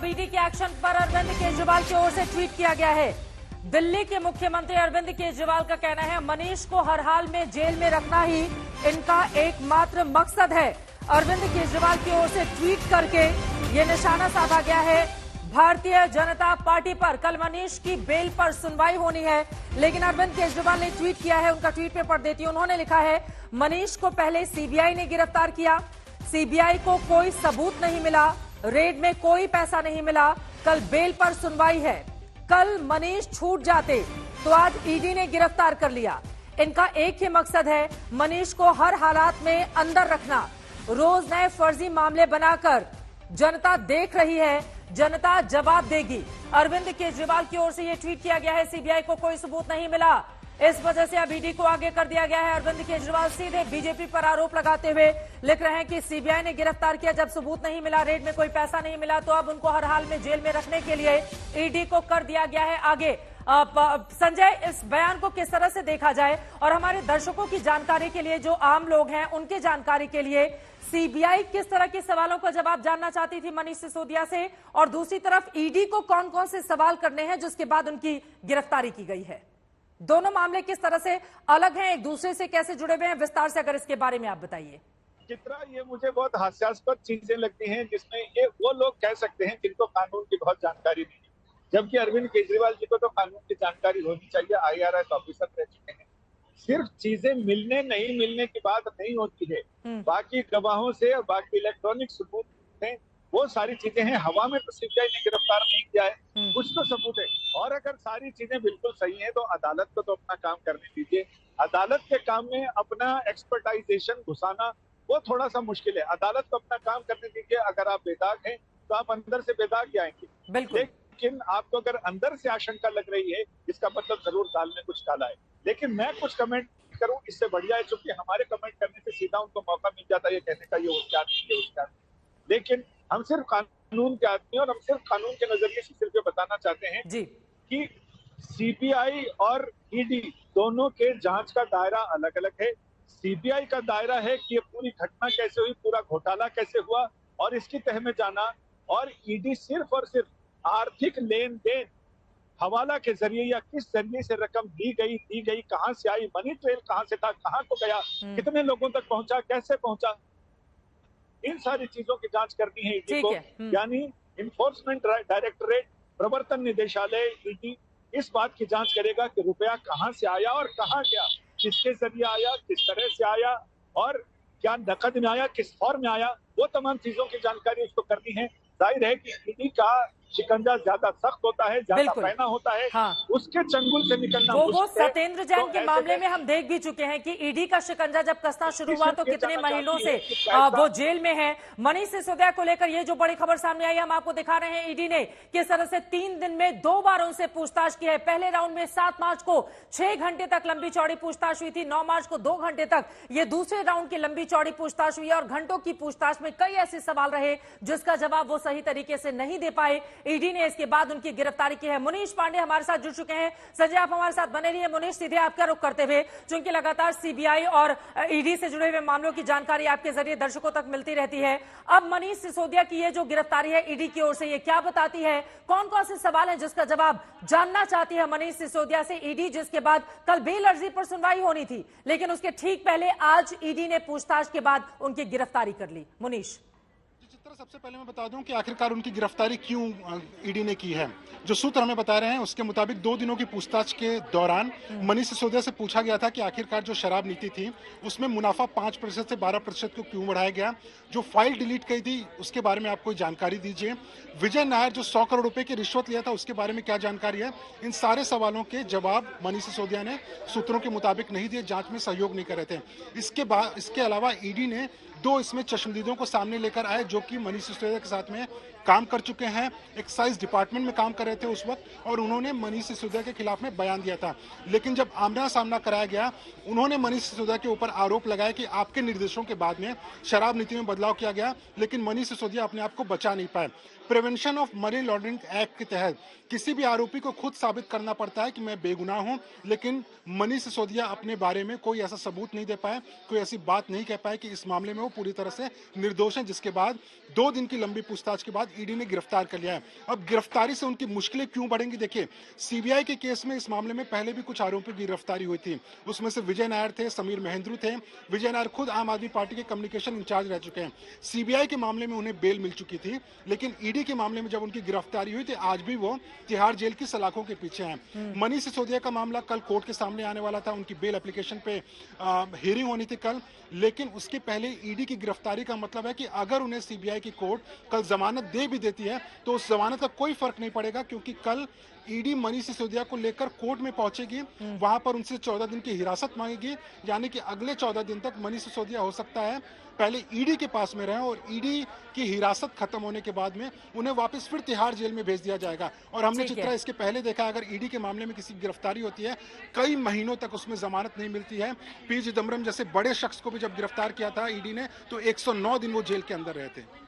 ED के action पर अरविंद केजरीवाल की ओर से ट्वीट किया गया है। दिल्ली के मुख्यमंत्री अरविंद केजरीवाल का कहना है, मनीष को हर हाल में जेल में रखना ही इनका एकमात्र मकसद है। अरविंद केजरीवाल की ओर से ट्वीट करके ये निशाना साधा गया है भारतीय जनता पार्टी पर। कल मनीष की बेल पर सुनवाई होनी है, लेकिन अरविंद केजरीवाल ने ट्वीट किया है, उनका ट्वीट में पढ़ देती हूं। उन्होंने लिखा है, मनीष को पहले सीबीआई ने गिरफ्तार किया, सीबीआई को कोई सबूत नहीं मिला, रेड में कोई पैसा नहीं मिला, कल बेल पर सुनवाई है। कल मनीष छूट जाते तो आज ईडी ने गिरफ्तार कर लिया। इनका एक ही मकसद है, मनीष को हर हालात में अंदर रखना। रोज नए फर्जी मामले बनाकर जनता देख रही है, जनता जवाब देगी। अरविंद केजरीवाल की ओर से यह ट्वीट किया गया है, सीबीआई को कोई सबूत नहीं मिला, इस वजह से अब ईडी को आगे कर दिया गया है। अरविंद केजरीवाल सीधे बीजेपी पर आरोप लगाते हुए लिख रहे हैं कि सीबीआई ने गिरफ्तार किया, जब सबूत नहीं मिला, रेड में कोई पैसा नहीं मिला, तो अब उनको हर हाल में जेल में रखने के लिए ईडी को कर दिया गया है आगे। संजय, इस बयान को किस तरह से देखा जाए, और हमारे दर्शकों की जानकारी के लिए, जो आम लोग हैं उनकी जानकारी के लिए, सीबीआई किस तरह के सवालों का जवाब जानना चाहती थी मनीष सिसोदिया से, और दूसरी तरफ ईडी को कौन कौन से सवाल करने हैं जिसके बाद उनकी गिरफ्तारी की गई है? दोनों मामले किस तरह से अलग हैं, एक दूसरे से कैसे जुड़े हुए हैं, विस्तार से अगर इसके बारे में आप बताइए। चित्रा, ये मुझे बहुत हास्यास्पद चीजें लगती हैं, जिसमें ये वो लोग कह सकते हैं जिनको कानून की बहुत जानकारी नहीं है, जबकि अरविंद केजरीवाल जी को तो कानून की जानकारी होनी चाहिए, IRS ऑफिसर रह चुके हैं। सिर्फ चीजें मिलने नहीं मिलने की बात नहीं होती है, बाकी गवाहों से और बाकी इलेक्ट्रॉनिक सबूत हैं, वो सारी चीजें हैं। हवा में तो सीबीआई ने गिरफ्तार नहीं किया है, कुछ तो सबूत है। और अगर सारी चीजें बिल्कुल सही हैं तो अदालत को तो अपना काम करने दीजिए। अदालत के काम में अपना एक्सपर्टाइजेशन घुसाना वो थोड़ा सा मुश्किल है। अदालत को अपना काम करने दीजिए। अगर आप बेदाग हैं तो आप अंदर से बेदाग ही आएंगे, लेकिन आपको अगर अंदर से आशंका लग रही है, इसका मतलब जरूर दाल में कुछ काला है। लेकिन मैं कुछ कमेंट करूं इससे बढ़िया है, चूंकि हमारे कमेंट करने से सीधा उनको मौका मिल जाता है ये कहने का, ये उसका नहीं, ये उसका नहीं। लेकिन हम सिर्फ कानून के आदमी और हम सिर्फ कानून के नजरिए से सिर्फ ये बताना चाहते हैं जी कि सीबीआई और ईडी दोनों के जांच का दायरा अलग अलग है। सीबीआई का दायरा है कि ये पूरी घटना कैसे हुई, पूरा घोटाला कैसे हुआ और इसकी तह में जाना, और ईडी सिर्फ और सिर्फ आर्थिक लेन देन, हवाला के जरिए या किस जरिए से रकम दी गई, कहां से आई, मनी ट्रेल कहां से था, कहां को गया, कितने लोगों तक पहुंचा, कैसे पहुंचा, इन सारी चीजों की जांच करनी है ईडी को। यानी इन्फोर्समेंट डायरेक्टरेट, प्रवर्तन निदेशालय, ईडी इस बात की जांच करेगा कि रुपया कहां से आया और कहां गया, किसके जरिए आया, किस तरह से आया, और क्या नकद में आया, किस फॉर्म में आया, वो तमाम चीजों की जानकारी उसको करनी है। जाहिर है कि ईडी का शिकंजा ज्यादा सख्त होता है, ज्यादा पैना होता है, उसके चंगुल से निकलना वो सत्येंद्र जैन के मामले में हम देख भी चुके हैं कि ईडी का शिकंजा जब कसना शुरू हुआ तो कितने महीनों से वो जेल में है। मनीष सिसोदिया को लेकर ये जो बड़ी खबर सामने आई, हम आपको दिखा रहे हैं, ईडी ने किस तरह से 3 दिन में 2 बार उनसे पूछताछ की है। पहले राउंड में 7 मार्च को 6 घंटे तक लंबी चौड़ी पूछताछ हुई थी, 9 मार्च को 2 घंटे तक ये दूसरे राउंड की लंबी चौड़ी पूछताछ हुई, और घंटों की पूछताछ में कई ऐसे सवाल रहे जिसका जवाब वो सही तरीके से नहीं दे पाए। ईडी ने इसके बाद उनकी गिरफ्तारी की है। मुनीष पांडे हमारे साथ जुड़ चुके हैं। संजय, आप हमारे साथ बने रहिए। मुनीष, सीधे आपका रुख करते हुए, क्योंकि लगातार सीबीआई और ईडी से जुड़े हुए मामलों की जानकारी आपके जरिए दर्शकों तक मिलती रहती है। अब मनीष सिसोदिया की ये जो गिरफ्तारी है ईडी की ओर से, ये क्या बताती है, कौन कौन से सवाल हैं जिसका जवाब जानना चाहती है मनीष सिसोदिया से ईडी, जिसके बाद कल बेल अर्जी पर सुनवाई होनी थी, लेकिन उसके ठीक पहले आज ईडी ने पूछताछ के बाद उनकी गिरफ्तारी कर ली। मुनीष, सबसे पहले मैं बता दूं कि आखिरकार उनकी गिरफ्तारी क्यों ईडी ने की है। जो सूत्र हमें बता रहे हैं उसके मुताबिक 2 दिनों की पूछताछ के दौरान मनीष सिसोदिया से पूछा गया था कि आखिरकार जो शराब नीति थी उसमें मुनाफा 5% से 12% को क्यों बढ़ाया गया, जो फाइल डिलीट की थी उसके बारे में आप कोई जानकारी दीजिए, विजय नायर जो 100 करोड़ रुपए की रिश्वत लिया था उसके बारे में क्या जानकारी है। इन सारे सवालों के जवाब मनीष सिसोदिया ने सूत्रों के मुताबिक नहीं दिए, जांच में सहयोग नहीं कर रहे थे। इसके अलावा ईडी ने 2 इसमें चश्मदीदों को सामने लेकर आए जो कि मनीष सिसोदिया के साथ में काम कर चुके हैं, एक्साइज डिपार्टमेंट में काम कर रहे थे उस वक्त, और उन्होंने मनीष सिसोदिया के खिलाफ में बयान दिया था। लेकिन जब आमना सामना कराया गया, उन्होंने मनीष सिसोदिया के ऊपर आरोप लगाया कि आपके निर्देशों के बाद में शराब नीति में बदलाव किया गया, लेकिन मनीष सिसोदिया अपने आप को बचा नहीं पाए। Prevention of money laundering act के तहत किसी भी आरोपी को खुद साबित करना पड़ता है कि मैं बेगुनाह हूं, लेकिन मनीष सिसोदिया अपने बारे में कोई ऐसा सबूत नहीं दे पाए, कोई ऐसी बात नहीं कह पाए कि इस मामले में वो पूरी तरह से निर्दोष हैं, जिसके बाद 2 दिन की लंबी पूछताछ के बाद ईडी ने गिरफ्तार कर लिया है। अब गिरफ्तारी से उनकी मुश्किलें क्यों बढ़ेंगी? देखिए, सीबीआई के केस में इस मामले में पहले भी कुछ आरोपियों की गिरफ्तारी हुई थी। उसमें से विजय नायर थे, समीर महेंद्रू थे। विजय नायर खुद आम आदमी पार्टी के कम्युनिकेशन इंचार्ज रह चुके हैं। सीबीआई के मामले में उन्हें बेल मिल चुकी थी, लेकिन ईडी के मामले में जब उनकी गिरफ्तारी हुई थी, आज भी वो तिहाड़ जेल की सलाखों के पीछे हैं। मनीष सिसोदिया का मामला कल कोर्ट के सामने आने वाला था। उनकी बेल एप्लीकेशन पे हियरिंग होनी थी कल, लेकिन उसके पहले ईडी की गिरफ्तारी का मतलब है कि अगर उन्हें सीबीआई की कोर्ट कल जमानत दे भी देती है तो उस जमानत का कोई फर्क नहीं पड़ेगा, क्योंकि कल ईडी मनीष सिसोदिया को लेकर कोर्ट में पहुंचेगी। वहां पर उनसे 14 दिन की हिरासत मांगेगी, यानी कि अगले 14 दिन तक मनीष सिसोदिया हो सकता है पहले ईडी के पास में रहे और ईडी की हिरासत खत्म होने के बाद में उन्हें वापस फिर तिहाड़ जेल में भेज दिया जाएगा। और हमने चित्रा इसके पहले देखा, अगर ईडी के मामले में किसी की गिरफ्तारी होती है, कई महीनों तक उसमें जमानत नहीं मिलती है। पी चिदम्बरम जैसे बड़े शख्स को भी जब गिरफ्तार किया था ईडी ने, तो 109 दिन वो जेल के अंदर रहे थे।